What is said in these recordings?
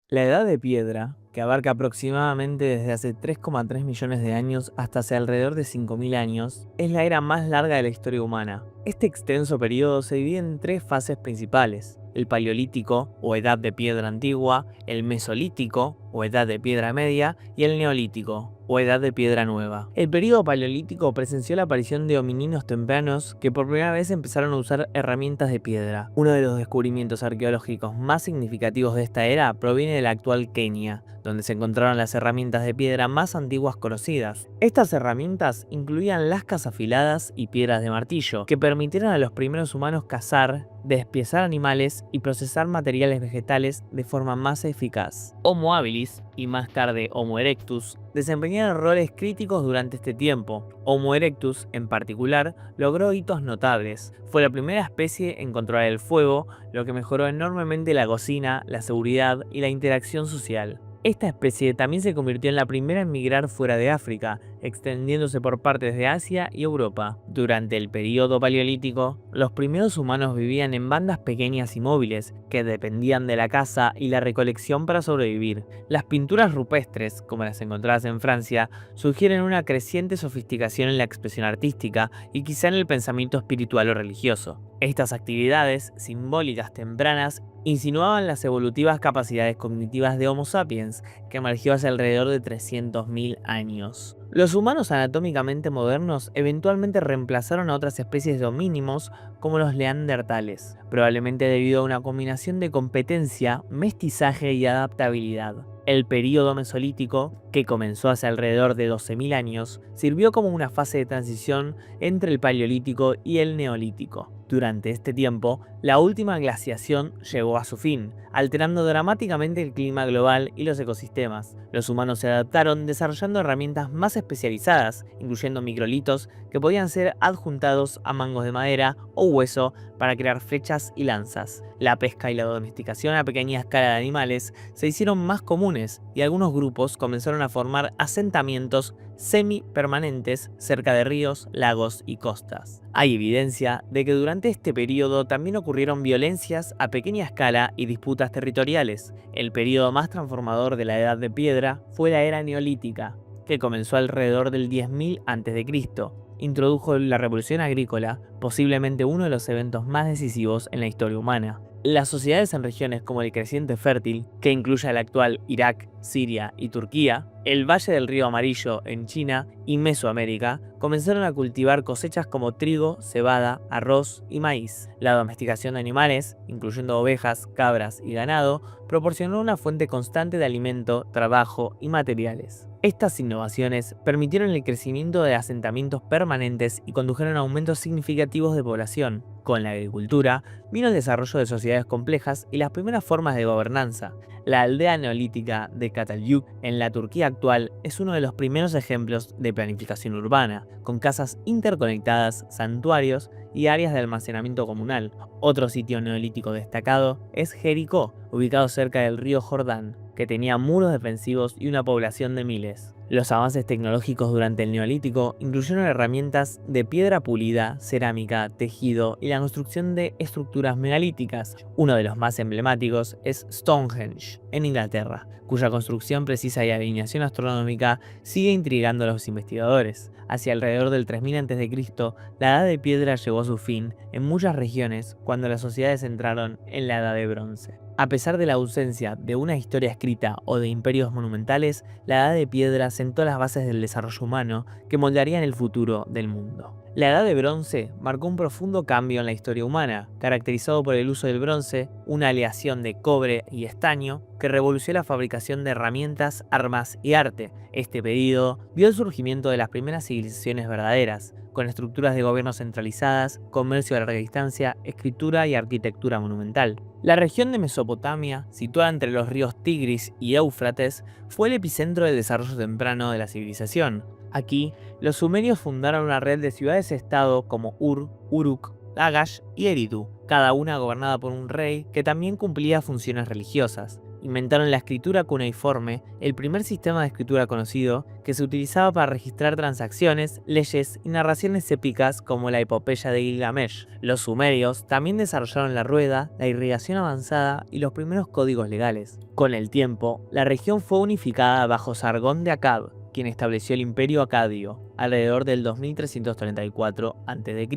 La Edad de Piedra, que abarca aproximadamente desde hace 3,3 millones de años hasta hace alrededor de 5.000 años, es la era más larga de la historia humana. Este extenso periodo se divide en tres fases principales: el Paleolítico, o Edad de Piedra Antigua; el Mesolítico, o Edad de Piedra Media; y el Neolítico, o Edad de Piedra Nueva. El período paleolítico presenció la aparición de homininos tempranos que por primera vez empezaron a usar herramientas de piedra. Uno de los descubrimientos arqueológicos más significativos de esta era proviene de la actual Kenia, donde se encontraron las herramientas de piedra más antiguas conocidas. Estas herramientas incluían lascas afiladas y piedras de martillo, que permitieron a los primeros humanos cazar, despiezar animales y procesar materiales vegetales de forma más eficaz. Homo habilis, y más tarde Homo erectus, desempeñaron roles críticos durante este tiempo. Homo erectus, en particular, logró hitos notables. Fue la primera especie en controlar el fuego, lo que mejoró enormemente la cocina, la seguridad y la interacción social. Esta especie también se convirtió en la primera en migrar fuera de África, extendiéndose por partes de Asia y Europa. Durante el período paleolítico, los primeros humanos vivían en bandas pequeñas y móviles, que dependían de la caza y la recolección para sobrevivir. Las pinturas rupestres, como las encontradas en Francia, sugieren una creciente sofisticación en la expresión artística y quizá en el pensamiento espiritual o religioso. Estas actividades, simbólicas tempranas, insinuaban las evolutivas capacidades cognitivas de Homo sapiens, que emergió hace alrededor de 300.000 años. Los humanos anatómicamente modernos eventualmente reemplazaron a otras especies de homínimos como los neandertales, probablemente debido a una combinación de competencia, mestizaje y adaptabilidad. El período mesolítico, que comenzó hace alrededor de 12.000 años, sirvió como una fase de transición entre el paleolítico y el neolítico. Durante este tiempo, la última glaciación llegó a su fin, alterando dramáticamente el clima global y los ecosistemas. Los humanos se adaptaron desarrollando herramientas más especializadas, incluyendo microlitos que podían ser adjuntados a mangos de madera o hueso para crear flechas y lanzas. La pesca y la domesticación a pequeña escala de animales se hicieron más comunes y algunos grupos comenzaron a formar asentamientos semi-permanentes cerca de ríos, lagos y costas. Hay evidencia de que durante este periodo también ocurrieron violencias a pequeña escala y disputas territoriales. El periodo más transformador de la Edad de Piedra fue la era neolítica, que comenzó alrededor del 10.000 a.C. Introdujo la revolución agrícola, posiblemente uno de los eventos más decisivos en la historia humana. Las sociedades en regiones como el Creciente Fértil, que incluye el actual Irak, Siria y Turquía, el Valle del Río Amarillo en China y Mesoamérica, comenzaron a cultivar cosechas como trigo, cebada, arroz y maíz. La domesticación de animales, incluyendo ovejas, cabras y ganado, proporcionó una fuente constante de alimento, trabajo y materiales. Estas innovaciones permitieron el crecimiento de asentamientos permanentes y condujeron a aumentos significativos de población. Con la agricultura vino el desarrollo de sociedades complejas y las primeras formas de gobernanza. La aldea neolítica de Catalyük, en la Turquía actual, es uno de los primeros ejemplos de planificación urbana, con casas interconectadas, santuarios y áreas de almacenamiento comunal. Otro sitio neolítico destacado es Jericó, ubicado cerca del río Jordán, que tenía muros defensivos y una población de miles. Los avances tecnológicos durante el Neolítico incluyeron herramientas de piedra pulida, cerámica, tejido y la construcción de estructuras megalíticas. Uno de los más emblemáticos es Stonehenge, en Inglaterra, cuya construcción precisa y alineación astronómica sigue intrigando a los investigadores. Hacia alrededor del 3000 a.C., la Edad de Piedra llegó a su fin en muchas regiones cuando las sociedades entraron en la Edad de Bronce. A pesar de la ausencia de una historia escrita o de imperios monumentales, la Edad de Piedra sentó las bases del desarrollo humano que moldearían el futuro del mundo. La Edad de Bronce marcó un profundo cambio en la historia humana, caracterizado por el uso del bronce, una aleación de cobre y estaño, que revolucionó la fabricación de herramientas, armas y arte. Este periodo vio el surgimiento de las primeras civilizaciones verdaderas, con estructuras de gobierno centralizadas, comercio a larga distancia, escritura y arquitectura monumental. La región de Mesopotamia, situada entre los ríos Tigris y Éufrates, fue el epicentro del desarrollo temprano de la civilización. Aquí, los sumerios fundaron una red de ciudades-estado como Ur, Uruk, Lagash y Eridu, cada una gobernada por un rey que también cumplía funciones religiosas. Inventaron la escritura cuneiforme, el primer sistema de escritura conocido que se utilizaba para registrar transacciones, leyes y narraciones épicas como la epopeya de Gilgamesh. Los sumerios también desarrollaron la rueda, la irrigación avanzada y los primeros códigos legales. Con el tiempo, la región fue unificada bajo Sargón de Akkad, quien estableció el Imperio Acadio alrededor del 2334 a.C.,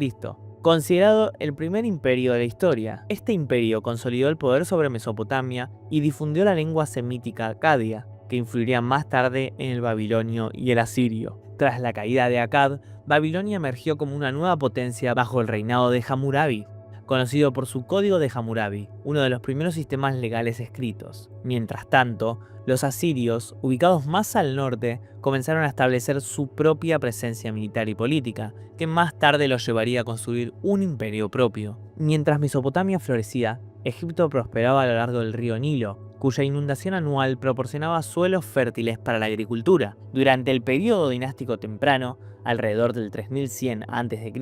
considerado el primer imperio de la historia. Este imperio consolidó el poder sobre Mesopotamia y difundió la lengua semítica acadia, que influiría más tarde en el babilonio y el asirio. Tras la caída de Akkad, Babilonia emergió como una nueva potencia bajo el reinado de Hammurabi, conocido por su Código de Hammurabi, uno de los primeros sistemas legales escritos. Mientras tanto, los asirios, ubicados más al norte, comenzaron a establecer su propia presencia militar y política, que más tarde los llevaría a construir un imperio propio. Mientras Mesopotamia florecía, Egipto prosperaba a lo largo del río Nilo, cuya inundación anual proporcionaba suelos fértiles para la agricultura. Durante el período dinástico temprano, alrededor del 3100 a.C.,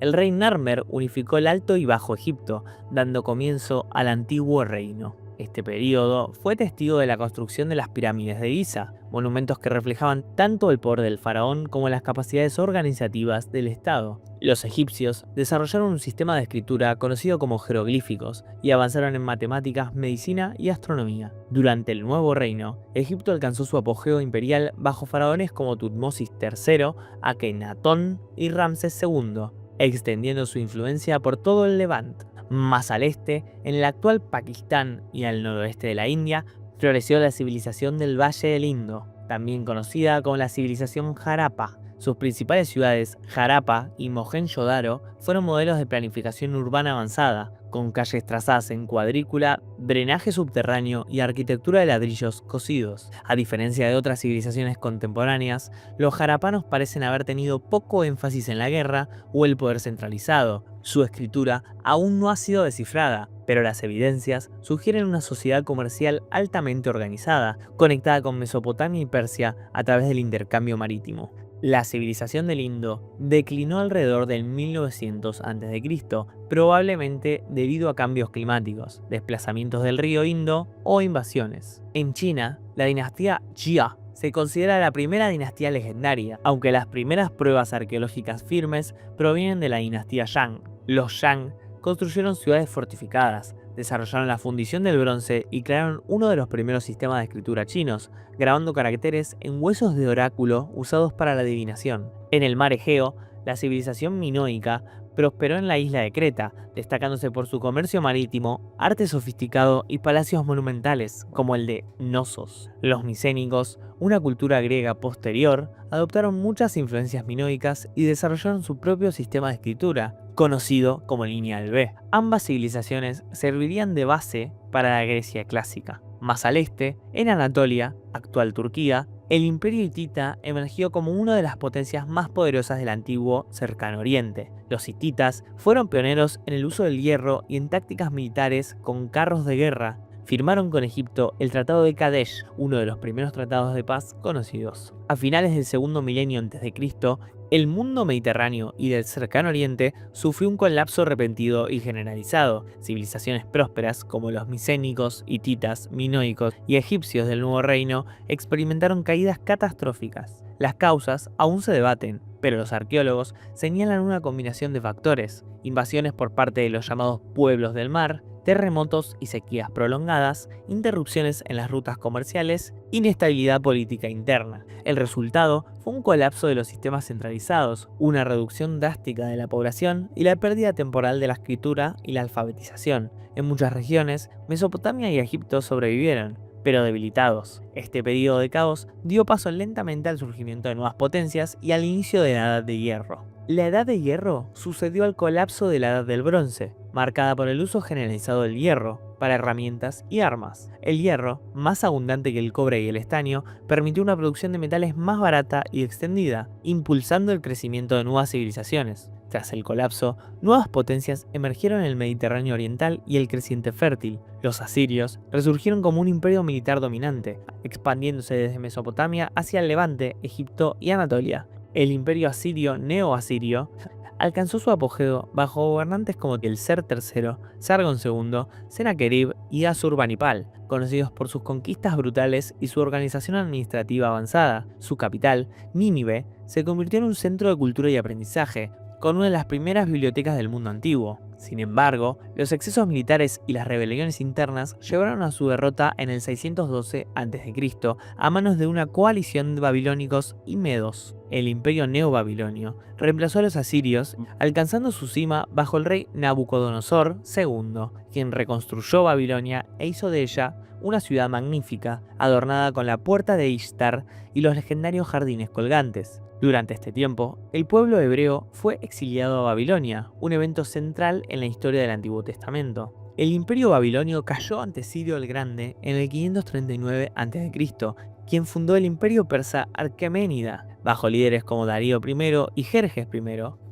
el rey Narmer unificó el Alto y Bajo Egipto, dando comienzo al antiguo reino. Este periodo fue testigo de la construcción de las pirámides de Giza, monumentos que reflejaban tanto el poder del faraón como las capacidades organizativas del Estado. Los egipcios desarrollaron un sistema de escritura conocido como jeroglíficos y avanzaron en matemáticas, medicina y astronomía. Durante el Nuevo Reino, Egipto alcanzó su apogeo imperial bajo faraones como Tutmosis III, Akenatón y Ramsés II, extendiendo su influencia por todo el Levante. Más al este, en el actual Pakistán y al noroeste de la India, floreció la civilización del Valle del Indo, también conocida como la civilización Harappa. Sus principales ciudades, Harappa y Mohenjo-Daro, fueron modelos de planificación urbana avanzada, con calles trazadas en cuadrícula, drenaje subterráneo y arquitectura de ladrillos cosidos. A diferencia de otras civilizaciones contemporáneas, los harapanos parecen haber tenido poco énfasis en la guerra o el poder centralizado. Su escritura aún no ha sido descifrada, pero las evidencias sugieren una sociedad comercial altamente organizada, conectada con Mesopotamia y Persia a través del intercambio marítimo. La civilización del Indo declinó alrededor del 1900 a.C., probablemente debido a cambios climáticos, desplazamientos del río Indo o invasiones. En China, la dinastía Jia se considera la primera dinastía legendaria, aunque las primeras pruebas arqueológicas firmes provienen de la dinastía Shang. Los Shang construyeron ciudades fortificadas, desarrollaron la fundición del bronce y crearon uno de los primeros sistemas de escritura chinos, grabando caracteres en huesos de oráculo usados para la adivinación. En el mar Egeo, la civilización minoica prosperó en la isla de Creta, destacándose por su comercio marítimo, arte sofisticado y palacios monumentales, como el de Knossos. Los micénicos, una cultura griega posterior, adoptaron muchas influencias minoicas y desarrollaron su propio sistema de escritura, conocido como lineal B. Ambas civilizaciones servirían de base para la Grecia clásica. Más al este, en Anatolia, actual Turquía, el imperio hitita emergió como una de las potencias más poderosas del antiguo Cercano Oriente. Los hititas fueron pioneros en el uso del hierro y en tácticas militares con carros de guerra. Firmaron con Egipto el Tratado de Kadesh, uno de los primeros tratados de paz conocidos. A finales del segundo milenio a.C., el mundo mediterráneo y del Cercano Oriente sufrió un colapso repentino y generalizado. Civilizaciones prósperas como los micénicos, hititas, minoicos y egipcios del Nuevo Reino experimentaron caídas catastróficas. Las causas aún se debaten, pero los arqueólogos señalan una combinación de factores: invasiones por parte de los llamados pueblos del mar, terremotos y sequías prolongadas, interrupciones en las rutas comerciales, inestabilidad política interna. El resultado fue un colapso de los sistemas centralizados, una reducción drástica de la población y la pérdida temporal de la escritura y la alfabetización. En muchas regiones, Mesopotamia y Egipto sobrevivieron, pero debilitados. Este periodo de caos dio paso lentamente al surgimiento de nuevas potencias y al inicio de la Edad de Hierro. La Edad de Hierro sucedió al colapso de la Edad del Bronce, marcada por el uso generalizado del hierro para herramientas y armas. El hierro, más abundante que el cobre y el estaño, permitió una producción de metales más barata y extendida, impulsando el crecimiento de nuevas civilizaciones. Tras el colapso, nuevas potencias emergieron en el Mediterráneo oriental y el creciente fértil. Los asirios resurgieron como un imperio militar dominante, expandiéndose desde Mesopotamia hacia el Levante, Egipto y Anatolia. El imperio asirio neo-asirio alcanzó su apogeo bajo gobernantes como el Ser III, Sargón II, Sennacherib y Asurbanipal, conocidos por sus conquistas brutales y su organización administrativa avanzada. Su capital, Nínive, se convirtió en un centro de cultura y aprendizaje, con una de las primeras bibliotecas del mundo antiguo. Sin embargo, los excesos militares y las rebeliones internas llevaron a su derrota en el 612 a.C. a manos de una coalición de babilónicos y medos. El imperio neobabilonio reemplazó a los asirios, alcanzando su cima bajo el rey Nabucodonosor II, quien reconstruyó Babilonia e hizo de ella una ciudad magnífica, adornada con la puerta de Ishtar y los legendarios jardines colgantes. Durante este tiempo, el pueblo hebreo fue exiliado a Babilonia, un evento central en la historia del Antiguo Testamento. El imperio babilonio cayó ante Sirio el Grande en el 539 a.C., quien fundó el imperio persa Aqueménida. Bajo líderes como Darío I y Jerjes I,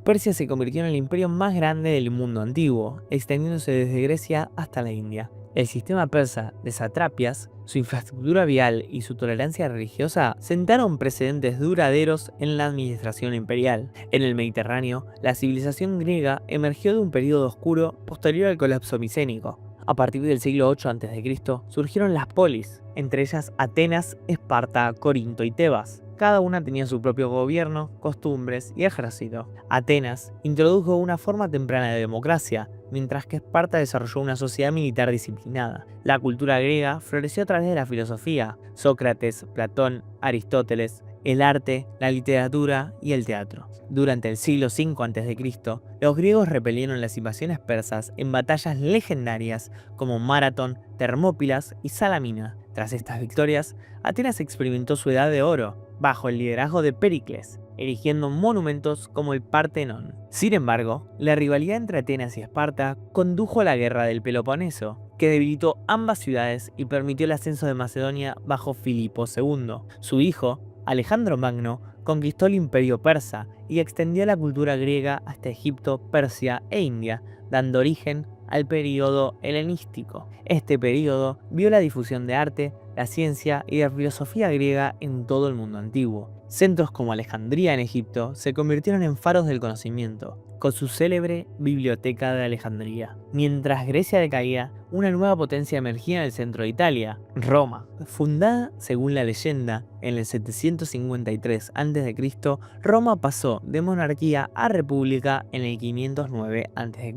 Persia se convirtió en el imperio más grande del mundo antiguo, extendiéndose desde Grecia hasta la India. El sistema persa de satrapias, su infraestructura vial y su tolerancia religiosa sentaron precedentes duraderos en la administración imperial. En el Mediterráneo, la civilización griega emergió de un periodo oscuro posterior al colapso micénico. A partir del siglo VIII a.C. surgieron las polis, entre ellas Atenas, Esparta, Corinto y Tebas. Cada una tenía su propio gobierno, costumbres y ejército. Atenas introdujo una forma temprana de democracia, mientras que Esparta desarrolló una sociedad militar disciplinada. La cultura griega floreció a través de la filosofía: Sócrates, Platón, Aristóteles, el arte, la literatura y el teatro. Durante el siglo V a.C., los griegos repelieron las invasiones persas en batallas legendarias como Maratón, Termópilas y Salamina. Tras estas victorias, Atenas experimentó su edad de oro, bajo el liderazgo de Pericles, erigiendo monumentos como el Partenón. Sin embargo, la rivalidad entre Atenas y Esparta condujo a la guerra del Peloponeso, que debilitó ambas ciudades y permitió el ascenso de Macedonia bajo Filipo II. Su hijo, Alejandro Magno, conquistó el imperio persa y extendió la cultura griega hasta Egipto, Persia e India, dando origen al período helenístico. Este período vio la difusión de arte, la ciencia y la filosofía griega en todo el mundo antiguo. Centros como Alejandría en Egipto se convirtieron en faros del conocimiento, con su célebre Biblioteca de Alejandría. Mientras Grecia decaía, una nueva potencia emergía en el centro de Italia, Roma. Fundada, según la leyenda, en el 753 a.C., Roma pasó de monarquía a república en el 509 a.C.,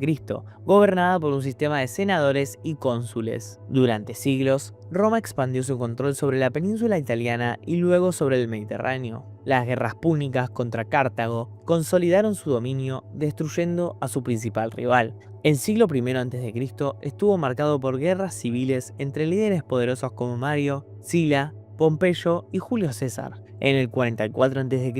gobernada por un sistema de senadores y cónsules. Durante siglos, Roma expandió su control sobre la península italiana y luego sobre el Mediterráneo. Las guerras púnicas contra Cartago consolidaron su dominio, destruyendo a su principal rival. El siglo I a.C. estuvo marcado por guerras civiles entre líderes poderosos como Mario, Sila, Pompeyo y Julio César. En el 44 a.C.,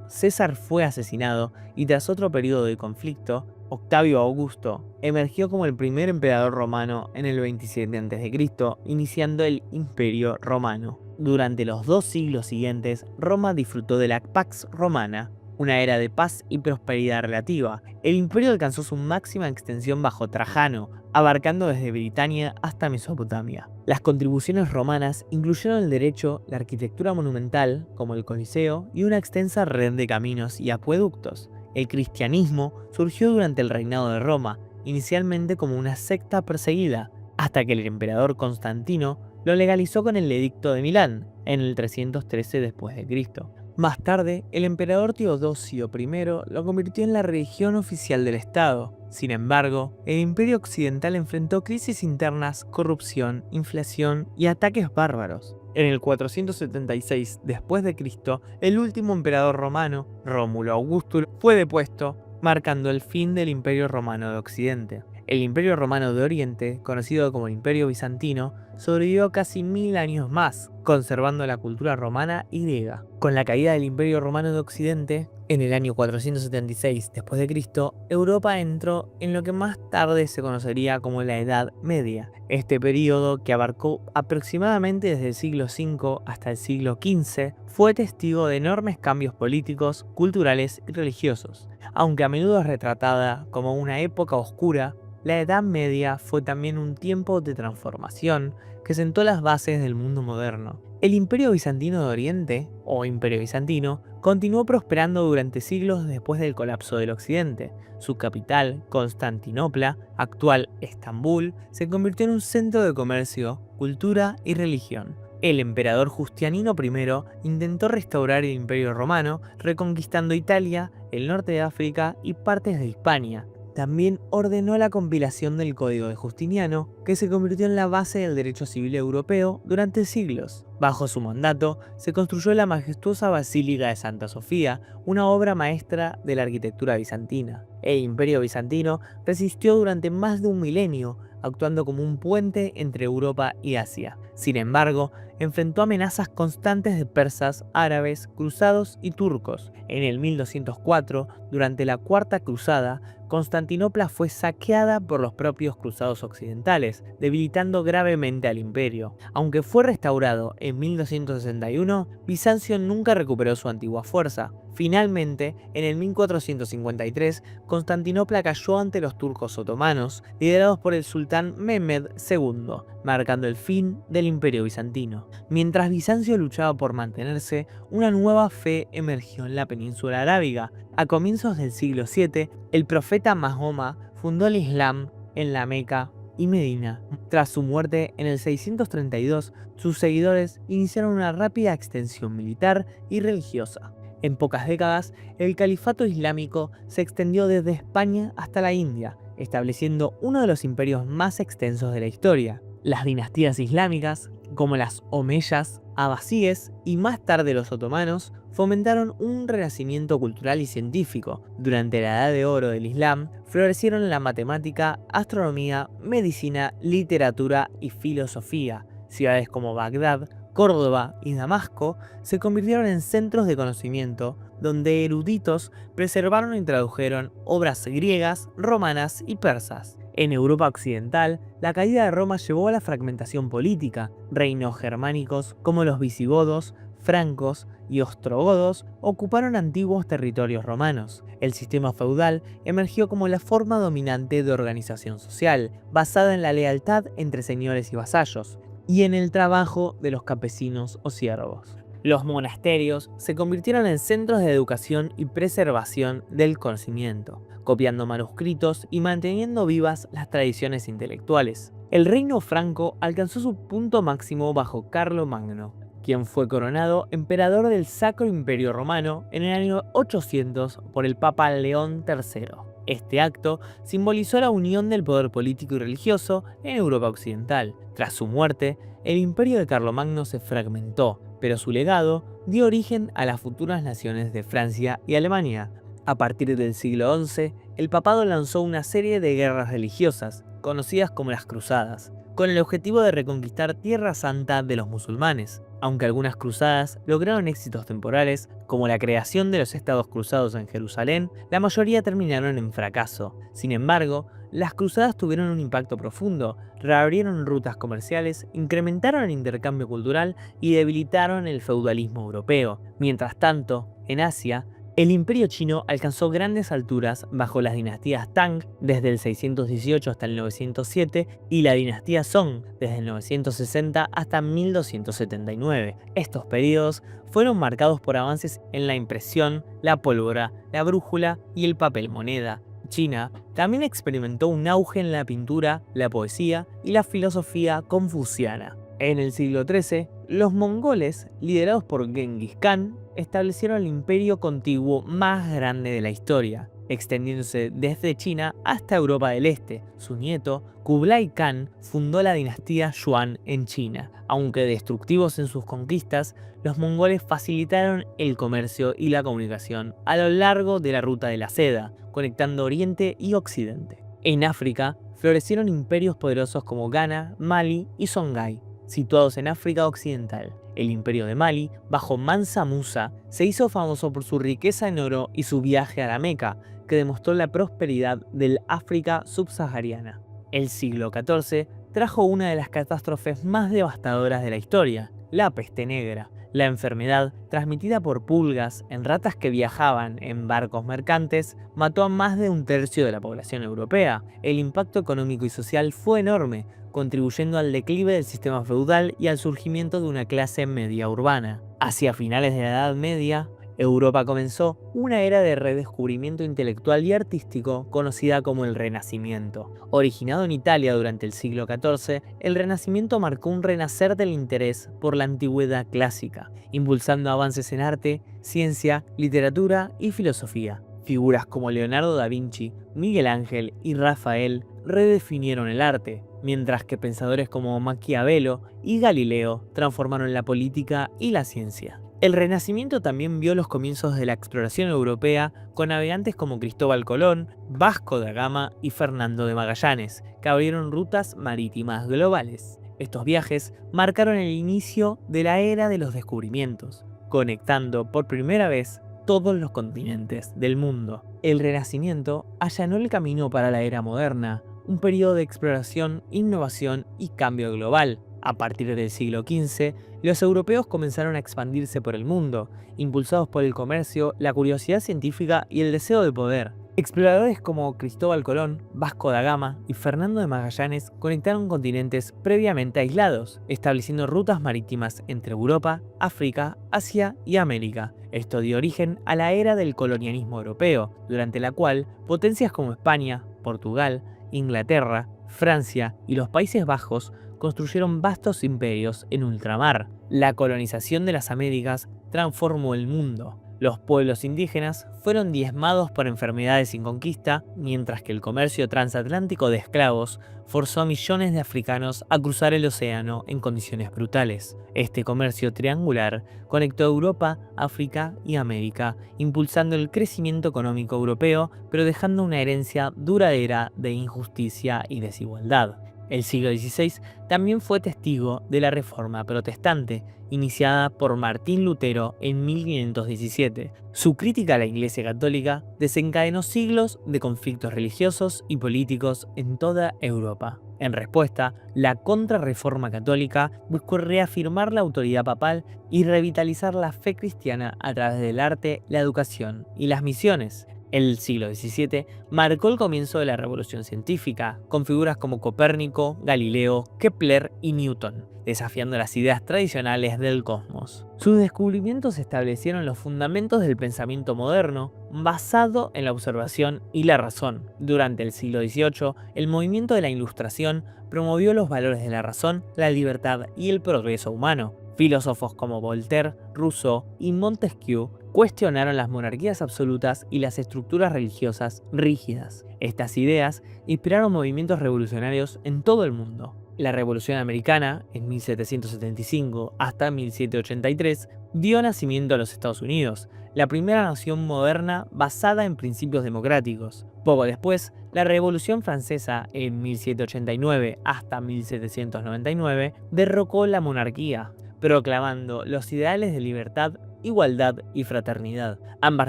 César fue asesinado y tras otro periodo de conflicto, Octavio Augusto emergió como el primer emperador romano en el 27 a.C., iniciando el Imperio Romano. Durante los 2 siglos siguientes, Roma disfrutó de la Pax Romana, una era de paz y prosperidad relativa. El imperio alcanzó su máxima extensión bajo Trajano, abarcando desde Britania hasta Mesopotamia. Las contribuciones romanas incluyeron el derecho, la arquitectura monumental, como el Coliseo, y una extensa red de caminos y acueductos. El cristianismo surgió durante el reinado de Roma, inicialmente como una secta perseguida, hasta que el emperador Constantino lo legalizó con el Edicto de Milán, en el 313 después de Cristo. Más tarde, el emperador Teodosio I lo convirtió en la religión oficial del Estado. Sin embargo, el Imperio Occidental enfrentó crisis internas, corrupción, inflación y ataques bárbaros. En el 476 después de Cristo, el último emperador romano, Rómulo Augusto, fue depuesto, marcando el fin del Imperio Romano de Occidente. El Imperio Romano de Oriente, conocido como el Imperio Bizantino, sobrevivió casi 1000 años más, conservando la cultura romana y griega. Con la caída del Imperio Romano de Occidente, en el año 476 después de Cristo, Europa entró en lo que más tarde se conocería como la Edad Media. Este periodo, que abarcó aproximadamente desde el siglo V hasta el siglo XV, fue testigo de enormes cambios políticos, culturales y religiosos. Aunque a menudo es retratada como una época oscura, la Edad Media fue también un tiempo de transformación que sentó las bases del mundo moderno. El Imperio Bizantino de Oriente, o Imperio Bizantino, continuó prosperando durante siglos después del colapso del Occidente. Su capital, Constantinopla, actual Estambul, se convirtió en un centro de comercio, cultura y religión. El emperador Justiniano I intentó restaurar el Imperio Romano, reconquistando Italia, el norte de África y partes de Hispania. También ordenó la compilación del Código de Justiniano, que se convirtió en la base del derecho civil europeo durante siglos. Bajo su mandato, se construyó la majestuosa Basílica de Santa Sofía, una obra maestra de la arquitectura bizantina. El Imperio Bizantino resistió durante más de un milenio, actuando como un puente entre Europa y Asia. Sin embargo, enfrentó amenazas constantes de persas, árabes, cruzados y turcos. En el 1204, durante la Cuarta Cruzada, Constantinopla fue saqueada por los propios cruzados occidentales, debilitando gravemente al imperio. Aunque fue restaurado en 1261, Bizancio nunca recuperó su antigua fuerza. Finalmente, en el 1453, Constantinopla cayó ante los turcos otomanos, liderados por el sultán Mehmed II, marcando el fin del Imperio Bizantino. Mientras Bizancio luchaba por mantenerse, una nueva fe emergió en la península arábiga. A comienzos del siglo VII, el profeta Mahoma fundó el Islam en la Meca y Medina. Tras su muerte en el 632, sus seguidores iniciaron una rápida extensión militar y religiosa. En pocas décadas, el califato islámico se extendió desde España hasta la India, estableciendo uno de los imperios más extensos de la historia. Las dinastías islámicas, como las omeyas, abasíes y más tarde los otomanos, fomentaron un renacimiento cultural y científico. Durante la Edad de Oro del Islam, florecieron la matemática, astronomía, medicina, literatura y filosofía. Ciudades como Bagdad, Córdoba y Damasco se convirtieron en centros de conocimiento, donde eruditos preservaron y tradujeron obras griegas, romanas y persas. En Europa occidental, la caída de Roma llevó a la fragmentación política. Reinos germánicos como los visigodos, francos y ostrogodos ocuparon antiguos territorios romanos. El sistema feudal emergió como la forma dominante de organización social, basada en la lealtad entre señores y vasallos, y en el trabajo de los campesinos o siervos. Los monasterios se convirtieron en centros de educación y preservación del conocimiento, copiando manuscritos y manteniendo vivas las tradiciones intelectuales. El reino franco alcanzó su punto máximo bajo Carlomagno, quien fue coronado emperador del Sacro Imperio Romano en el año 800 por el Papa León III. Este acto simbolizó la unión del poder político y religioso en Europa occidental. Tras su muerte, el imperio de Carlomagno se fragmentó, pero su legado dio origen a las futuras naciones de Francia y Alemania. A partir del siglo XI, el papado lanzó una serie de guerras religiosas, conocidas como las Cruzadas, con el objetivo de reconquistar Tierra Santa de los musulmanes. Aunque algunas cruzadas lograron éxitos temporales, como la creación de los estados cruzados en Jerusalén, la mayoría terminaron en fracaso. Sin embargo, las cruzadas tuvieron un impacto profundo, reabrieron rutas comerciales, incrementaron el intercambio cultural y debilitaron el feudalismo europeo. Mientras tanto, en Asia, el imperio chino alcanzó grandes alturas bajo las dinastías Tang desde el 618 hasta el 907 y la dinastía Song desde el 960 hasta 1279. Estos periodos fueron marcados por avances en la impresión, la pólvora, la brújula y el papel moneda. China también experimentó un auge en la pintura, la poesía y la filosofía confuciana. En el siglo XIII, los mongoles, liderados por Genghis Khan, establecieron el imperio contiguo más grande de la historia, extendiéndose desde China hasta Europa del Este. Su nieto, Kublai Khan, fundó la dinastía Yuan en China. Aunque destructivos en sus conquistas, los mongoles facilitaron el comercio y la comunicación a lo largo de la ruta de la seda, conectando Oriente y Occidente. En África, florecieron imperios poderosos como Ghana, Mali y Songhai, situados en África Occidental. El imperio de Mali, bajo Mansa Musa, se hizo famoso por su riqueza en oro y su viaje a la Meca, que demostró la prosperidad del África subsahariana. El siglo XIV trajo una de las catástrofes más devastadoras de la historia, la peste negra. La enfermedad, transmitida por pulgas en ratas que viajaban en barcos mercantes, mató a más de un tercio de la población europea. El impacto económico y social fue enorme, contribuyendo al declive del sistema feudal y al surgimiento de una clase media urbana. Hacia finales de la Edad Media, Europa comenzó una era de redescubrimiento intelectual y artístico conocida como el Renacimiento. Originado en Italia durante el siglo XIV, el Renacimiento marcó un renacer del interés por la antigüedad clásica, impulsando avances en arte, ciencia, literatura y filosofía. Figuras como Leonardo da Vinci, Miguel Ángel y Rafael redefinieron el arte, mientras que pensadores como Maquiavelo y Galileo transformaron la política y la ciencia. El Renacimiento también vio los comienzos de la exploración europea con navegantes como Cristóbal Colón, Vasco da Gama y Fernando de Magallanes, que abrieron rutas marítimas globales. Estos viajes marcaron el inicio de la era de los descubrimientos, conectando por primera vez todos los continentes del mundo. El Renacimiento allanó el camino para la era moderna, un periodo de exploración, innovación y cambio global. A partir del siglo XV, los europeos comenzaron a expandirse por el mundo, impulsados por el comercio, la curiosidad científica y el deseo de poder. Exploradores como Cristóbal Colón, Vasco da Gama y Fernando de Magallanes conectaron continentes previamente aislados, estableciendo rutas marítimas entre Europa, África, Asia y América. Esto dio origen a la era del colonialismo europeo, durante la cual potencias como España, Portugal, Inglaterra, Francia y los Países Bajos construyeron vastos imperios en ultramar. La colonización de las Américas transformó el mundo. Los pueblos indígenas fueron diezmados por enfermedades sin conquista, mientras que el comercio transatlántico de esclavos forzó a millones de africanos a cruzar el océano en condiciones brutales. Este comercio triangular conectó Europa, África y América, impulsando el crecimiento económico europeo, pero dejando una herencia duradera de injusticia y desigualdad. El siglo XVI también fue testigo de la Reforma Protestante, iniciada por Martín Lutero en 1517. Su crítica a la Iglesia Católica desencadenó siglos de conflictos religiosos y políticos en toda Europa. En respuesta, la Contrarreforma Católica buscó reafirmar la autoridad papal y revitalizar la fe cristiana a través del arte, la educación y las misiones. El siglo XVII marcó el comienzo de la revolución científica, con figuras como Copérnico, Galileo, Kepler y Newton, desafiando las ideas tradicionales del cosmos. Sus descubrimientos establecieron los fundamentos del pensamiento moderno, basado en la observación y la razón. Durante el siglo XVIII, el movimiento de la Ilustración promovió los valores de la razón, la libertad y el progreso humano. Filósofos como Voltaire, Rousseau y Montesquieu cuestionaron las monarquías absolutas y las estructuras religiosas rígidas. Estas ideas inspiraron movimientos revolucionarios en todo el mundo. La Revolución Americana, en 1775 hasta 1783, dio nacimiento a los Estados Unidos, la primera nación moderna basada en principios democráticos. Poco después, la Revolución Francesa, en 1789 hasta 1799, derrocó la monarquía, proclamando los ideales de libertad, igualdad y fraternidad. Ambas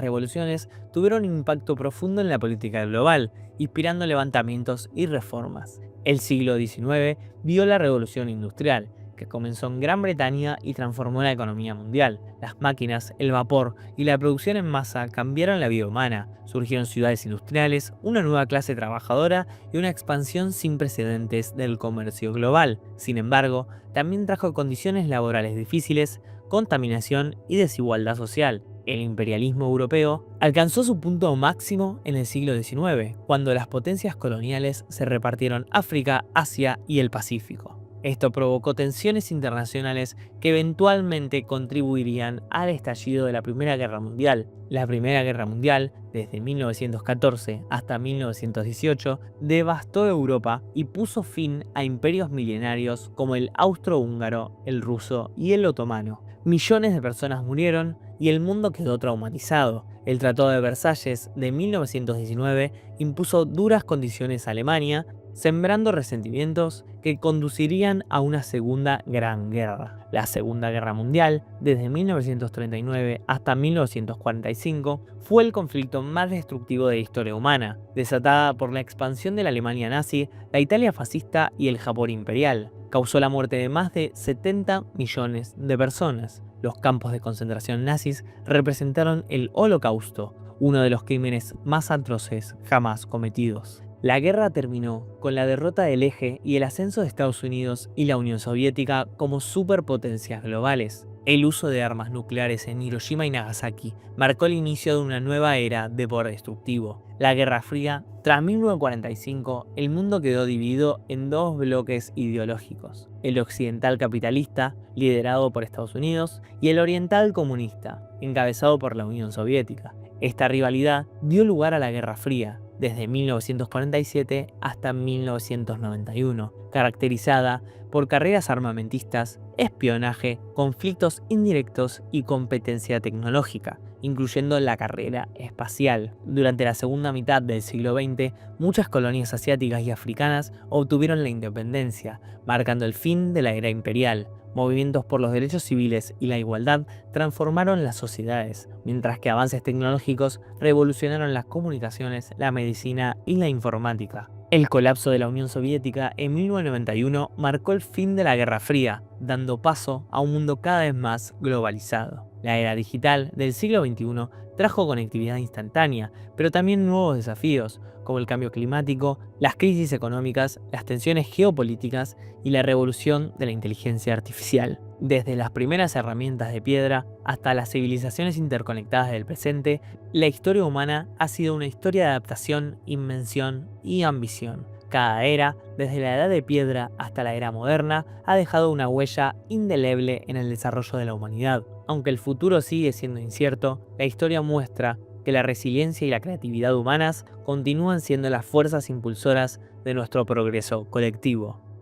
revoluciones tuvieron un impacto profundo en la política global, inspirando levantamientos y reformas. El siglo XIX vio la revolución industrial, que comenzó en Gran Bretaña y transformó la economía mundial. Las máquinas, el vapor y la producción en masa cambiaron la vida humana. Surgieron ciudades industriales, una nueva clase trabajadora y una expansión sin precedentes del comercio global. Sin embargo, también trajo condiciones laborales difíciles, contaminación y desigualdad social. El imperialismo europeo alcanzó su punto máximo en el siglo XIX, cuando las potencias coloniales se repartieron África, Asia y el Pacífico. Esto provocó tensiones internacionales que eventualmente contribuirían al estallido de la Primera Guerra Mundial. La Primera Guerra Mundial, desde 1914 hasta 1918, devastó Europa y puso fin a imperios milenarios como el austrohúngaro, el ruso y el otomano. Millones de personas murieron y el mundo quedó traumatizado. El Tratado de Versalles de 1919 impuso duras condiciones a Alemania, sembrando resentimientos que conducirían a una segunda gran guerra. La Segunda Guerra Mundial, desde 1939 hasta 1945, fue el conflicto más destructivo de la historia humana, desatada por la expansión de la Alemania nazi, la Italia fascista y el Japón imperial. Causó la muerte de más de 70 millones de personas. Los campos de concentración nazis representaron el Holocausto, uno de los crímenes más atroces jamás cometidos. La guerra terminó con la derrota del Eje y el ascenso de Estados Unidos y la Unión Soviética como superpotencias globales. El uso de armas nucleares en Hiroshima y Nagasaki marcó el inicio de una nueva era de poder destructivo. La Guerra Fría, tras 1945, el mundo quedó dividido en dos bloques ideológicos: el occidental capitalista, liderado por Estados Unidos, y el oriental comunista, encabezado por la Unión Soviética. Esta rivalidad dio lugar a la Guerra Fría, desde 1947 hasta 1991, caracterizada por carreras armamentistas, espionaje, conflictos indirectos y competencia tecnológica, incluyendo la carrera espacial. Durante la segunda mitad del siglo XX, muchas colonias asiáticas y africanas obtuvieron la independencia, marcando el fin de la era imperial. Movimientos por los derechos civiles y la igualdad transformaron las sociedades, mientras que avances tecnológicos revolucionaron las comunicaciones, la medicina y la informática. El colapso de la Unión Soviética en 1991 marcó el fin de la Guerra Fría, dando paso a un mundo cada vez más globalizado. La era digital del siglo XXI trajo conectividad instantánea, pero también nuevos desafíos, como el cambio climático, las crisis económicas, las tensiones geopolíticas y la revolución de la inteligencia artificial. Desde las primeras herramientas de piedra hasta las civilizaciones interconectadas del presente, la historia humana ha sido una historia de adaptación, invención y ambición. Cada era, desde la edad de piedra hasta la era moderna, ha dejado una huella indeleble en el desarrollo de la humanidad. Aunque el futuro sigue siendo incierto, la historia muestra que la resiliencia y la creatividad humanas continúan siendo las fuerzas impulsoras de nuestro progreso colectivo.